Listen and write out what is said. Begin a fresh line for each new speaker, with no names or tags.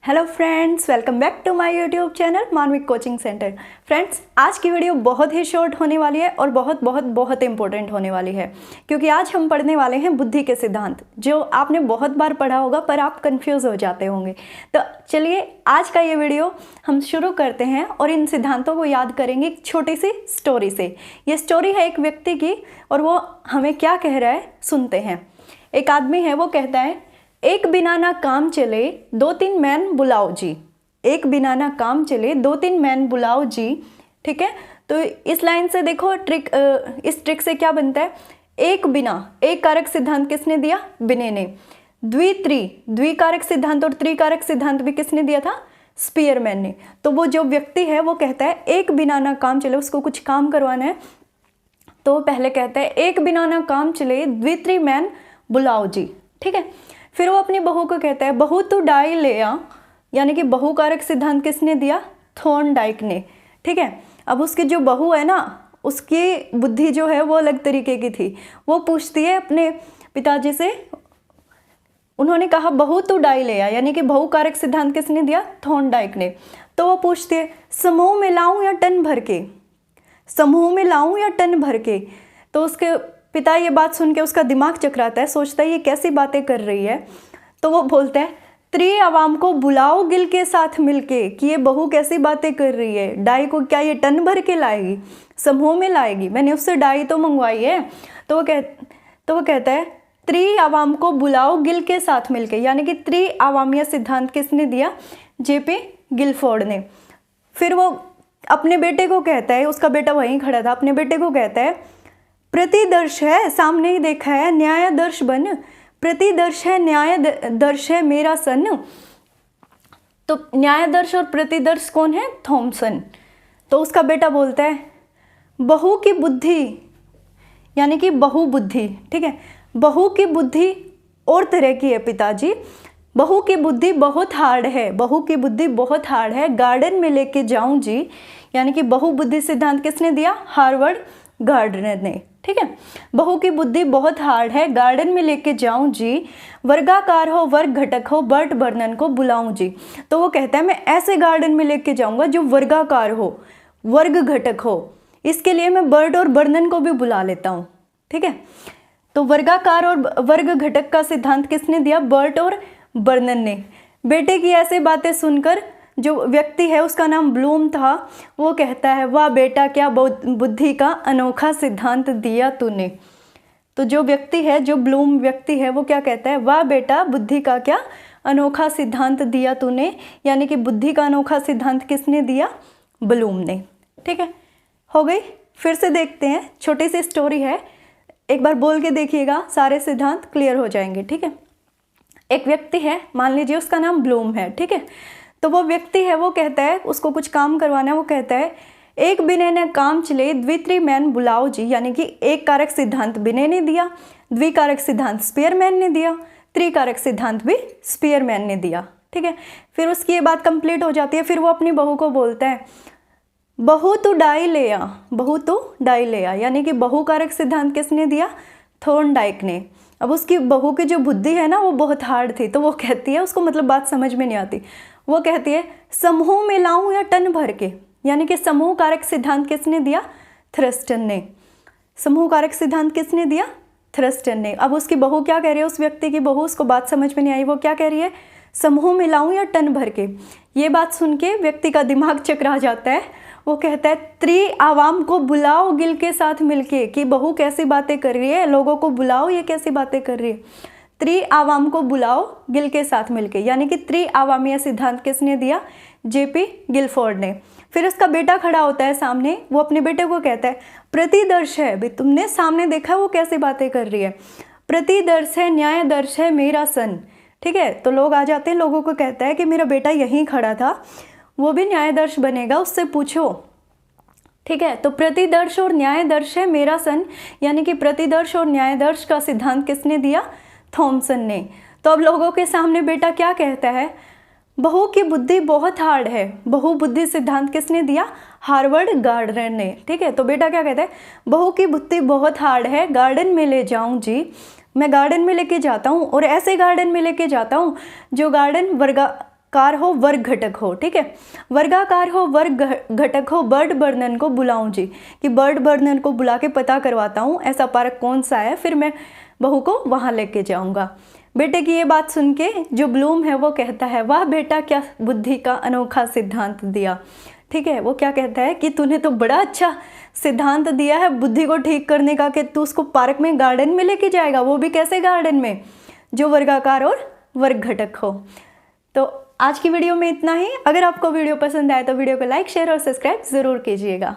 Hello friends, welcome back to my YouTube channel Manavik coaching centre. Friends, आज की video बहुत ही short होने वाली है और बहुत बहुत बहुत इंपॉर्टेंट होने वाली है, क्योंकि आज हम पढ़ने वाले हैं बुद्धि के सिद्धांत, जो आपने बहुत बार पढ़ा होगा पर आप कंफ्यूज हो जाते होंगे। तो चलिए आज का ये वीडियो हम शुरू करते हैं और इन सिद्धांतों को याद करेंगे एक छोटी सी स्टोरी से। ये स्टोरी है एक व्यक्ति की और वो हमें क्या कह रहा है सुनते हैं। एक आदमी है, वो कहता है, एक बिना ना काम चले दो तीन मैन बुलाओ जी। एक बिना ना काम चले दो तीन मैन बुलाओ जी। ठीक है, तो इस लाइन से देखो ट्रिक, इस ट्रिक से क्या बनता है। एक बिना, एक कारक सिद्धांत किसने दिया? विनय ने। द्विकारक सिद्धांत और त्रिकारक सिद्धांत भी किसने दिया था? स्पीयरमैन ने। तो वो जो व्यक्ति है वो कहता है एक बिना ना काम चले, उसको कुछ काम करवाना है, तो पहले कहता है एक बिना ना काम चले द्वित्री मैन बुलाओ जी। ठीक है, फिर वो अपनी बहू को कहता है, बहू तू डाई ले आ, यानी कि बहुकारक सिद्धांत किसने दिया? थॉर्नडाइक ने। ठीक है, अब उसकी जो बहू है ना, उसकी बुद्धि जो है वो अलग तरीके की थी। वो पूछती है अपने पिताजी से, उन्होंने कहा बहू तू डाई ले आ, यानी कि बहुकारक सिद्धांत किसने दिया? थॉर्नडाइक ने। तो वो पूछती है समूह में लाऊं या टन भर के, समूह में लाऊं या टन भर के। तो उसके पिता ये बात सुन के उसका दिमाग चकराता है, सोचता है ये कैसी बातें कर रही है। तो वो बोलता है त्रि आवाम को बुलाओ गिल के साथ मिलके, कि ये बहू कैसी बातें कर रही है, डाई को क्या ये टन भर के लाएगी, समूह में लाएगी, मैंने उससे डाई तो मंगवाई है। तो वो कहता है त्रि आवाम को बुलाओ गिल के साथ मिलके, यानी कि त्रि आवामीय सिद्धांत किसने दिया? जेपी गिलफोर्ड ने। फिर वो अपने बेटे को कहता है, उसका बेटा वहीं खड़ा था, अपने बेटे को कहता है प्रतिदर्श है, सामने ही देखा है, न्याय दर्श बन, प्रतिदर्श है न्याय दर्श है मेरा सन। तो न्याय दर्श और प्रतिदर्श कौन है? थॉमसन। तो उसका बेटा बोलता है बहू की बुद्धि, यानी कि बहु बुद्धि। ठीक है, बहू की बुद्धि और तरह की है पिताजी, बहू की बुद्धि बहुत हार्ड है, बहू की बुद्धि बहुत हार्ड है, गार्डन में लेके जाऊं जी। यानी कि बहु बुद्धि सिद्धांत किसने दिया? हार्वर्ड गार्डनर ने। ठीक है, बहू की बुद्धि बहुत हार्ड है, गार्डन में लेके जाऊं जी, वर्गाकार हो, वर्ग घटक हो, बर्ट बर्नन को बुलाऊं जी। तो वो कहता है मैं ऐसे गार्डन में लेके जाऊंगा जो वर्गाकार हो, वर्ग घटक हो, इसके लिए मैं बर्ट और बर्नन को भी बुला लेता हूँ। ठीक है, तो वर्गाकार और वर्ग घटक का सिद्धांत किसने दिया? बर्ट और बर्नन ने। बेटे की ऐसे बातें सुनकर जो व्यक्ति है, उसका नाम ब्लूम था, वो कहता है वाह बेटा क्या बुद्धि का अनोखा सिद्धांत दिया तूने। तो जो व्यक्ति है, जो ब्लूम व्यक्ति है, वो क्या कहता है? वाह बेटा बुद्धि का क्या अनोखा सिद्धांत दिया तूने, यानी कि बुद्धि का अनोखा सिद्धांत किसने दिया? ब्लूम ने। ठीक है, हो गई। फिर से देखते हैं, छोटी सी स्टोरी है, एक बार बोल के देखिएगा, सारे सिद्धांत क्लियर हो जाएंगे। ठीक है, एक व्यक्ति है, मान लीजिए उसका नाम ब्लूम है। ठीक है, तो वो व्यक्ति है, वो कहता है उसको कुछ काम करवाना है, वो कहता है एक बिना न काम चले द्वित्री मैन बुलाओ जी, यानी कि एक कारक सिद्धांत विनय ने दिया, द्विकारक सिद्धांत स्पीयरमैन ने दिया, त्रिकारक सिद्धांत भी स्पीयरमैन ने दिया। ठीक है, फिर उसकी ये बात कंप्लीट हो जाती है। फिर वो अपनी बहू को बोलता है बहू तू डाई ले आ, बहू तू डाई ले आ, यानी कि बहुकारक सिद्धांत किसने दिया? थॉर्नडाइक ने। अब उसकी बहू की जो बुद्धि है ना, वो बहुत हार्ड थी, तो वो कहती है, उसको मतलब बात समझ में नहीं आती, वो कहती है समूह में लाऊं या टन भर के, यानी कि समूह कारक सिद्धांत किसने दिया? थ्रस्टन ने। समूह कारक सिद्धांत किसने दिया? थ्रस्टन ने। अब उसकी बहू क्या कह रही है? उस व्यक्ति की बहू, उसको बात समझ में नहीं आई, वो क्या कह रही है? समूह में लाऊं या टन भर के। ये बात सुन के व्यक्ति का दिमाग चकरा जाता है, वो कहता है त्रि आवाम को बुलाओ गिल के साथ मिलके, कि बहू कैसी बातें कर रही है, लोगों को बुलाओ, ये कैसी बातें कर रही है। त्रि आवाम को बुलाओ गिल के साथ मिलके, यानी कि त्रि आवामीय सिद्धांत किसने दिया? जेपी गिलफोर्ड ने। फिर उसका बेटा खड़ा होता है सामने, वो अपने बेटे को कहता है प्रतिदर्श है, भाई तुमने सामने देखा वो कैसी बातें कर रही है, प्रतिदर्श है न्याय दर्श है मेरा सन। ठीक है, तो लोग आ जाते हैं, लोगों को कहता है कि मेरा बेटा यहीं खड़ा था, वो भी न्यायदर्श बनेगा, उससे पूछो। ठीक है, तो प्रतिदर्श और न्यायदर्श है मेरा सन, यानी कि प्रतिदर्श और न्यायदर्श का सिद्धांत किसने दिया? थॉमसन ने। तो अब लोगों के सामने बेटा क्या कहता है? बहू की बुद्धि बहुत हार्ड है, बहु बुद्धि सिद्धांत किसने दिया? हार्वर्ड गार्डनर ने। ठीक है, तो बेटा क्या कहता है? बहू की बुद्धि बहुत हार्ड है, गार्डन में ले जाऊं जी, मैं गार्डन में लेके जाता हूँ, और ऐसे गार्डन में लेके जाता हूँ जो गार्डन कार हो वर्ग घटक हो, ठीक है। वर्गाकार हो वर्ग घटक हो, बर्ड बर्नन को बुलाऊं जी, कि बर्ड बर्नन को बुला के पता करवाता हूँ ऐसा पार्क कौन सा है, फिर मैं बहू को वहाँ लेके जाऊँगा। बेटे की ये बात सुन के जो ब्लूम है वो कहता है, वाह बेटा क्या बुद्धि का अनोखा सिद्धांत दिया, ठीक है। वो क्या कहता है कि तूने तो बड़ा अच्छा सिद्धांत दिया है बुद्धि को ठीक करने का, कि तू उसको पार्क में गार्डन में लेके जाएगा, वो भी कैसे गार्डन में, जो वर्गाकार और वर्ग घटक हो। तो आज की वीडियो में इतना ही। अगर आपको वीडियो पसंद आए तो वीडियो को लाइक शेयर और सब्सक्राइब ज़रूर कीजिएगा।